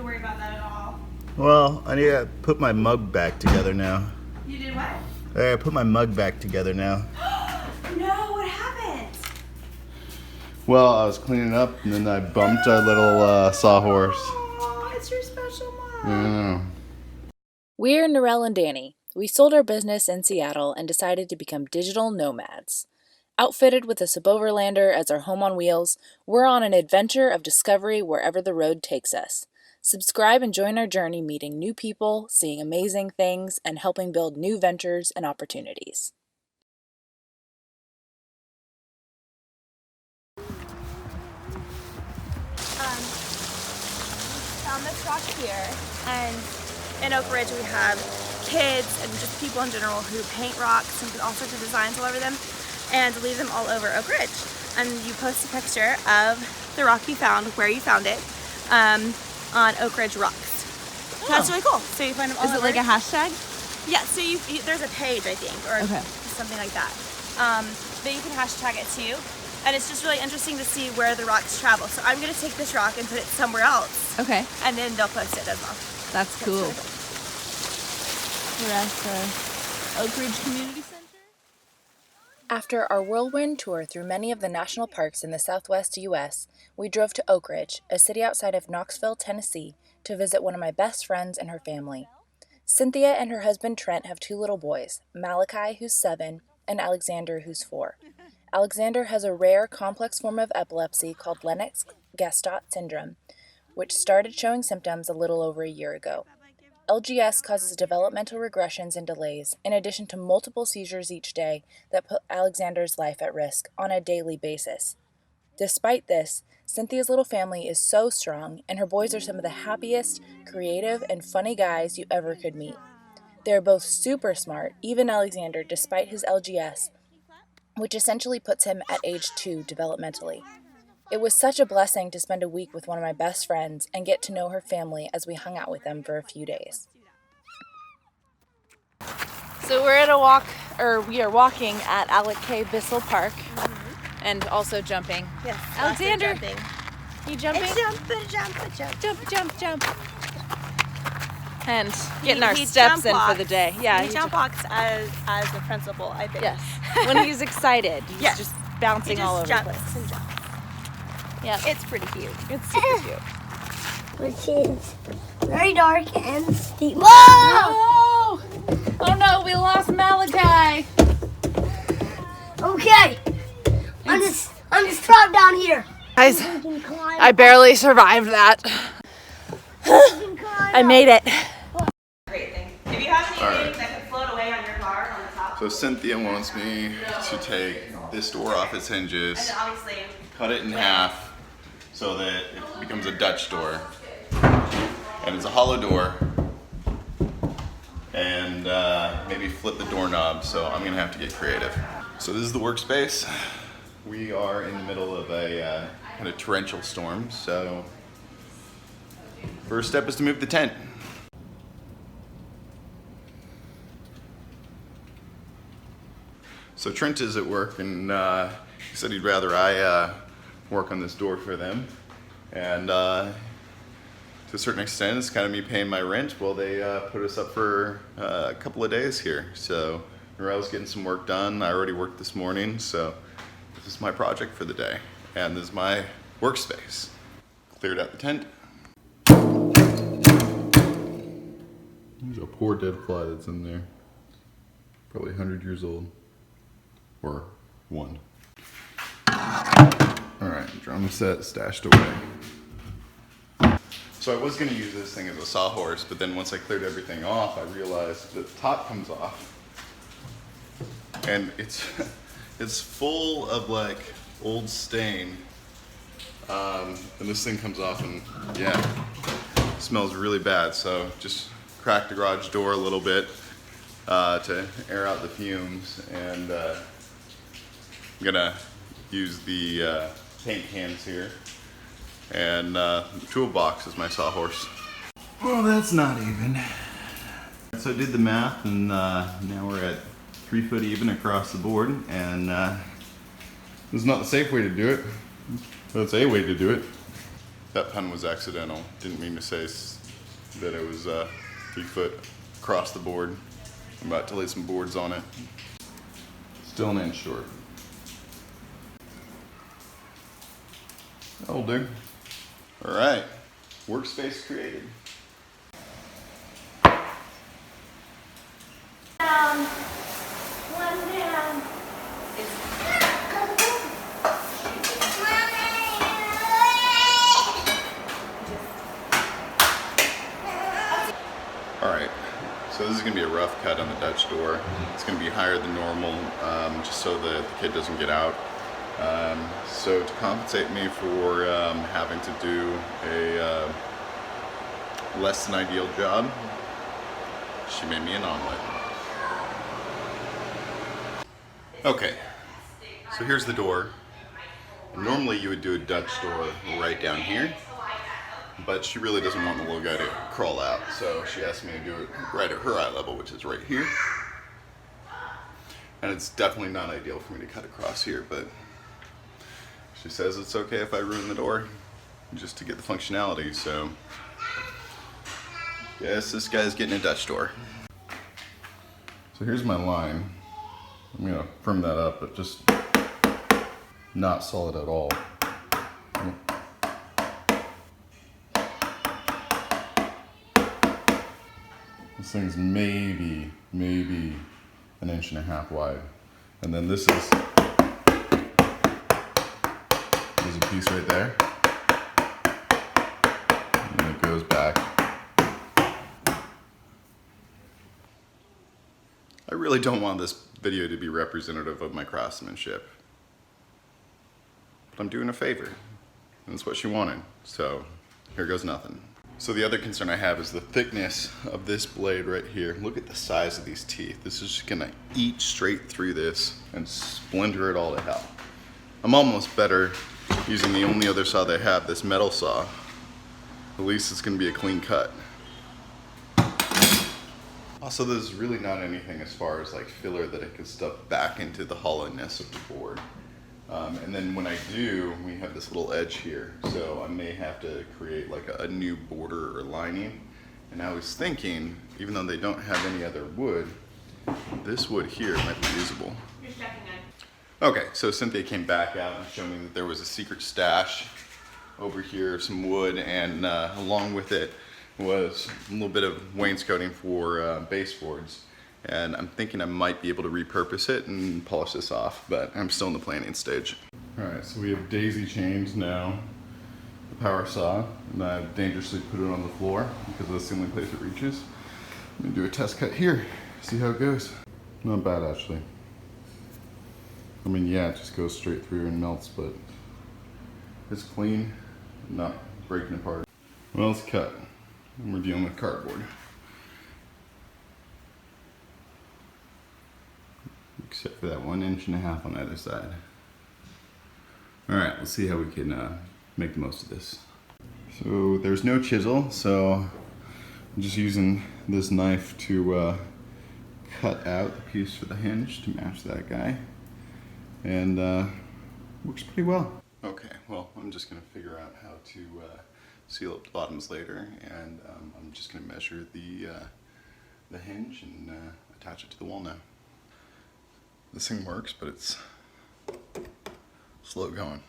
worry about that at all. Well, I need to put my mug back together now. You did what? I put my mug back together now. No, what happened? Well, I was cleaning up and then I bumped our little sawhorse. Oh, it's your special mug. Yeah. We're Norelle and Danny. We sold our business in Seattle and decided to become digital nomads. Outfitted with a suboverlander as our home on wheels, we're on an adventure of discovery wherever the road takes us. Subscribe and join our journey meeting new people, seeing amazing things, and helping build new ventures and opportunities. Found this rock here, and in Oak Ridge we have kids and just people in general who paint rocks and put all sorts of designs all over them and leave them all over Oak Ridge. And you post a picture of the rock you found, where you found it, on Oak Ridge Rocks. So that's really cool. So you find them all over. Is it like a hashtag? Yeah, so you there's a page, I think, or something like that. That you can hashtag it too. And it's just really interesting to see where the rocks travel. So I'm going to take this rock and put it somewhere else. Okay. And then they'll post it as well. That's cool. We're at the Oak Ridge Community Center. After our whirlwind tour through many of the national parks in the southwest U.S., we drove to Oak Ridge, a city outside of Knoxville, Tennessee, to visit one of my best friends and her family. Synthia and her husband Trent have 2 little boys, Malachi, who's 7, and Alexander, who's 4. Alexander has a rare, complex form of epilepsy called Lennox-Gastaut syndrome, which started showing symptoms a little over a year ago. LGS causes developmental regressions and delays, in addition to multiple seizures each day that put Alexander's life at risk on a daily basis. Despite this, Cynthia's little family is so strong, and her boys are some of the happiest, creative, and funny guys you ever could meet. They are both super smart, even Alexander, despite his LGS, which essentially puts him at age 2 developmentally. It was such a blessing to spend a week with one of my best friends and get to know her family as we hung out with them for a few days. So we are walking at Alec K. Bissell Park, and also jumping. Yes. Alexander, Jumping. you jumping? Jump. And getting our steps in for the day. Yeah, he jump walks as the principal, I think. Yes. When he's excited, he's just bouncing all over the place. And jumps. Yeah, it's pretty cute. It's super cute. Which is very dark and steep. Whoa! Oh no, we lost Malachi. Okay, I'm just trapped down here. Guys, I barely survived that. I made it. Great thing. If you have anything that can float away on your car on the top. So Synthia wants me to take this door off its hinges, And then obviously, cut it in half so that it becomes a Dutch door. And it's a hollow door. And maybe flip the doorknob, so I'm gonna have to get creative. So this is the workspace. We are in the middle of a kind of torrential storm, so first step is to move the tent. So Trent is at work, and he said he'd rather I work on this door for them. And to a certain extent, it's kind of me paying my rent while they put us up for a couple of days here. So Norelle's getting some work done. I already worked this morning, so this is my project for the day. And this is my workspace. Cleared out the tent. There's a poor dead fly that's in there. Probably 100 years old. Or 1. Alright, drum set stashed away. So I was going to use this thing as a sawhorse, but then once I cleared everything off, I realized that the top comes off. And it's full of like old stain. And this thing comes off and yeah, it smells really bad. So just cracked the garage door a little bit to air out the fumes, and I'm gonna use the paint cans here and the toolbox as my sawhorse. Well, that's not even. So I did the math, and now we're at 3 foot even across the board, and this is not the safe way to do it, but it's a way to do it. That pun was accidental. Didn't mean to say that it was 3 foot across the board. I'm about to lay some boards on it. Still an inch short. That'll do. All right, workspace created. One down. All right, so this is gonna be a rough cut on the Dutch door. It's gonna be higher than normal, just so that the kid doesn't get out. So to compensate me for having to do a less than ideal job, she made me an omelet. Okay, so here's the door. Normally you would do a Dutch door right down here, but she really doesn't want the little guy to crawl out, so she asked me to do it right at her eye level, which is right here. And it's definitely not ideal for me to cut across here, but she says it's okay if I ruin the door just to get the functionality, so yes, this guy's getting a Dutch door. So here's my line. I'm gonna firm that up, but just not solid at all. This thing's maybe 1.5 inches wide. And then there's a piece right there. And then it goes back. I really don't want this video to be representative of my craftsmanship. But I'm doing a favor. And that's what she wanted. So here goes nothing. So the other concern I have is the thickness of this blade right here. Look at the size of these teeth. This is just gonna eat straight through this and splinter it all to hell. I'm almost better using the only other saw they have, this metal saw. At least it's gonna be a clean cut. Also, there's really not anything as far as like filler that I can stuff back into the hollowness of the board. And then when I do, we have this little edge here, so I may have to create like a new border or lining. And I was thinking, even though they don't have any other wood, this wood here might be usable. Okay, so Synthia came back out and showed me that there was a secret stash over here of some wood, and along with it was a little bit of wainscoting for baseboards. And I'm thinking I might be able to repurpose it and polish this off, but I'm still in the planning stage. All right, so we have daisy chained now the power saw, and I've dangerously put it on the floor because that's the only place it reaches. I'm gonna do a test cut here, see how it goes. Not bad, actually. I mean, yeah, it just goes straight through and melts, but it's clean, not breaking apart. Well, it's cut, and we're dealing with cardboard. Except for that 1.5 inches on either side. All right, let's see how we can make the most of this. So there's no chisel, so I'm just using this knife to cut out the piece for the hinge to match that guy. And works pretty well. Okay, well, I'm just gonna figure out how to seal up the bottoms later, and I'm just gonna measure the hinge and attach it to the wall now. This thing works, but it's slow going.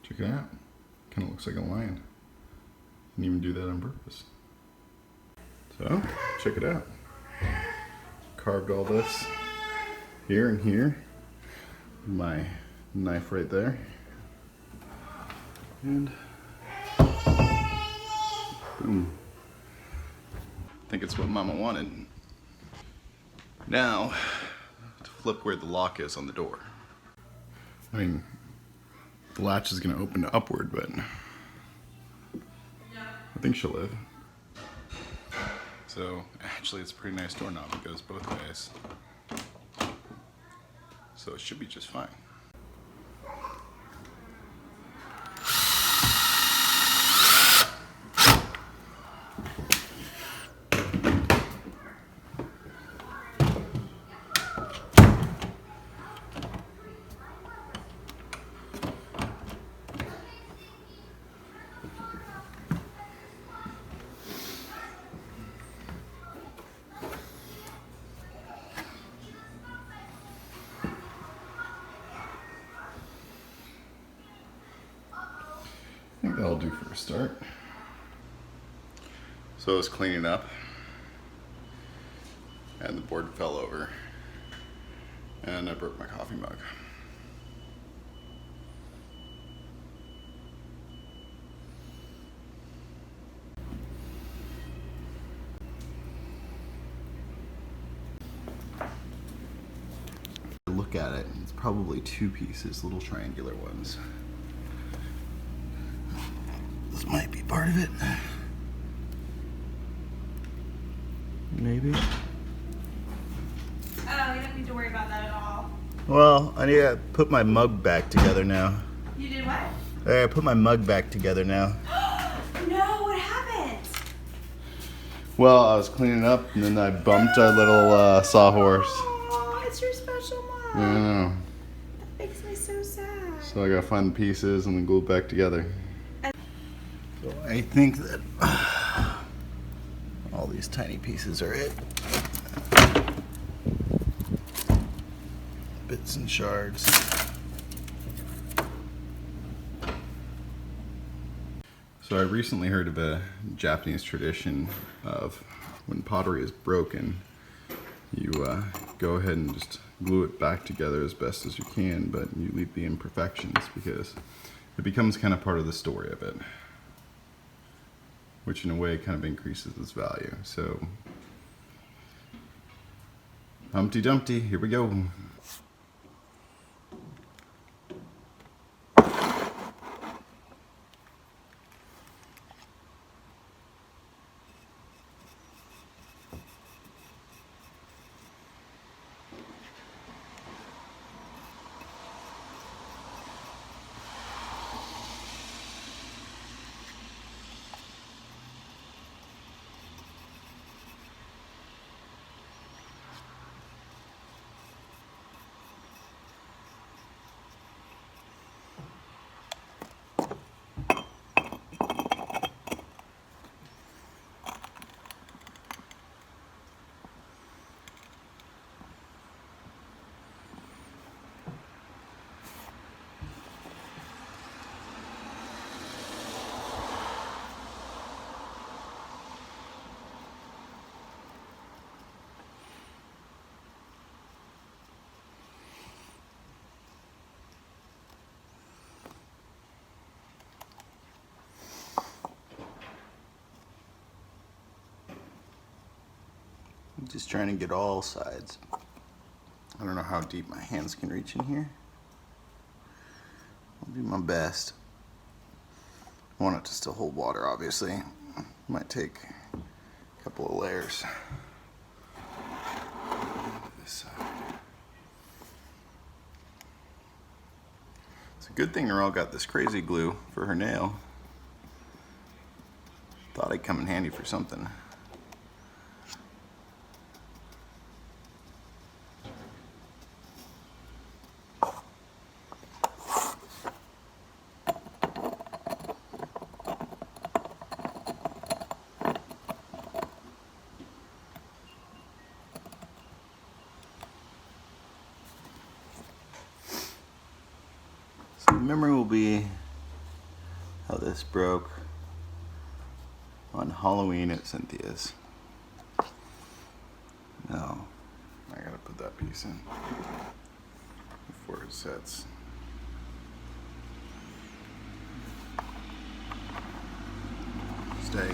Check it out. Kind of looks like a lion. Didn't even do that on purpose. So, check it out. Carved all this here and here. My knife right there. And boom. I think it's what Mama wanted. Now, flip where the lock is on the door. I mean, the latch is going to open upward, but I think she'll live. So, actually, it's a pretty nice doorknob. It goes both ways. So it should be just fine. do for a start. So I was cleaning up and the board fell over and I broke my coffee mug. Look at it, it's probably two pieces, little triangular ones. This might be part of it. Maybe. Oh, you don't need to worry about that at all. Well, I need to put my mug back together now. You did what? I put my mug back together now. No, what happened? Well, I was cleaning up and then I bumped our little sawhorse. Oh, it's your special mug. I know. That makes me so sad. So I gotta find the pieces and then glue it back together. So I think that all these tiny pieces are it. Bits and shards. So I recently heard of a Japanese tradition of when pottery is broken, you go ahead and just glue it back together as best as you can, but you leave the imperfections because it becomes kind of part of the story of it, which in a way kind of increases its value. So Humpty Dumpty, here we go. I'm just trying to get all sides. I don't know how deep my hands can reach in here. I'll do my best. I want it to still hold water, obviously. Might take a couple of layers. This side. It's a good thing Norelle got this crazy glue for her nail. Thought it'd come in handy for something. So the memory will be how this broke on Halloween at Synthia's. Now, I gotta put that piece in before it sets. Stay.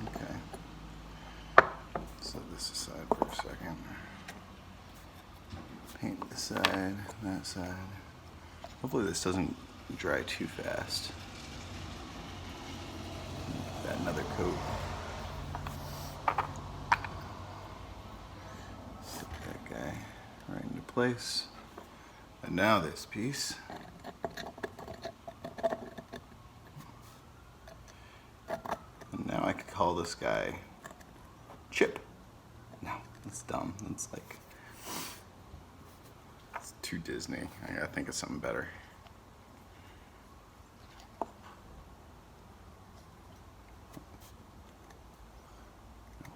Okay. Set this aside for a second. Paint this side, that side. Hopefully this doesn't dry too fast. Add another coat. Stick that guy right into place. And now this piece. And now I could call this guy Chip. No, that's dumb. That's like, it's too Disney. I gotta think of something better.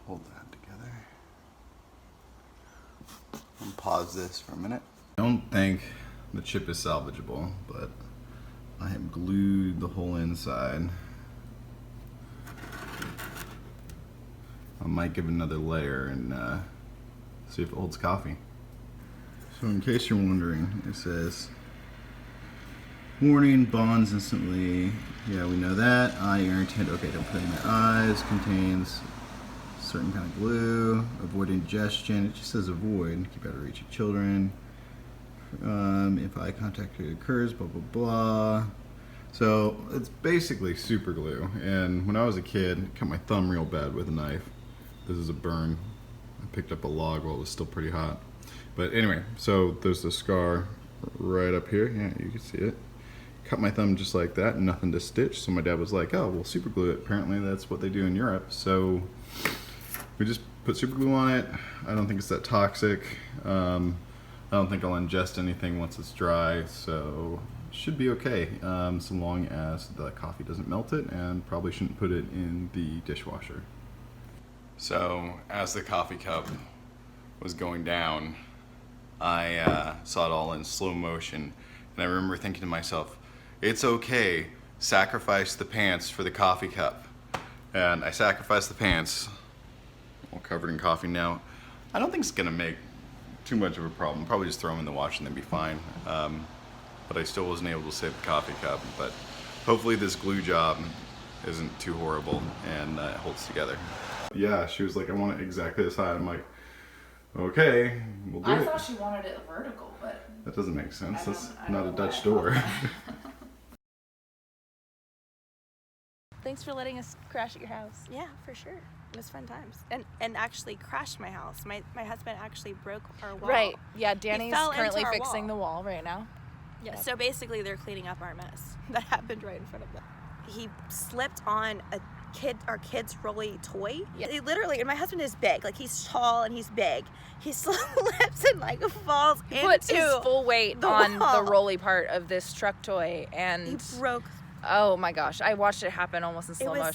Hold that together. And pause this for a minute. I don't think The chip is salvageable, but I have glued the whole inside. I might give it another layer and see if it holds coffee. So in case you're wondering, it says, warning, bonds instantly. Yeah, we know that. Eye irritant. Okay, don't put it in my eyes. Contains certain kind of glue. Avoid ingestion. It just says avoid. Keep out of reach of children. If eye contact occurs, blah, blah, blah. So it's basically super glue. And when I was a kid, I cut my thumb real bad with a knife. This is a burn. I picked up a log while it was still pretty hot. But anyway, so there's the scar right up here. Yeah, you can see it. Cut my thumb just like that, nothing to stitch. So my dad was like, oh, well, super glue it. Apparently that's what they do in Europe. So we just put super glue on it. I don't think it's that toxic. I don't think I'll ingest anything once it's dry, so it should be okay, so long as the coffee doesn't melt it, and probably shouldn't put it in the dishwasher. So as the coffee cup was going down, I saw it all in slow motion, and I remember thinking to myself, it's okay, sacrifice the pants for the coffee cup. And I sacrificed the pants, all covered in coffee now. I don't think it's gonna make too much of a problem. Probably just throw them in the wash and they'd be fine. But I still wasn't able to save the coffee cup. But hopefully this glue job isn't too horrible and it holds together. Yeah, she was like, I want it exactly this high. I'm like, okay, we'll do it. I thought she wanted it vertical, but that doesn't make sense. That's not a Dutch door. Thanks for letting us crash at your house. Yeah, for sure. It was fun times. And actually crashed my house. My husband actually broke our wall. right. Yeah, Danny's fell currently into our fixing wall. the wall right now. Yeah, so basically they're cleaning up our mess that happened right in front of them. He slipped on our kid's rolly toy. Yeah. He literally, and my husband is big, like he's tall and he's big. He slips and like falls He puts his into full weight the on wall. the rolly part of this truck toy, He and broke. oh my gosh, I watched it happen almost in slow was motion.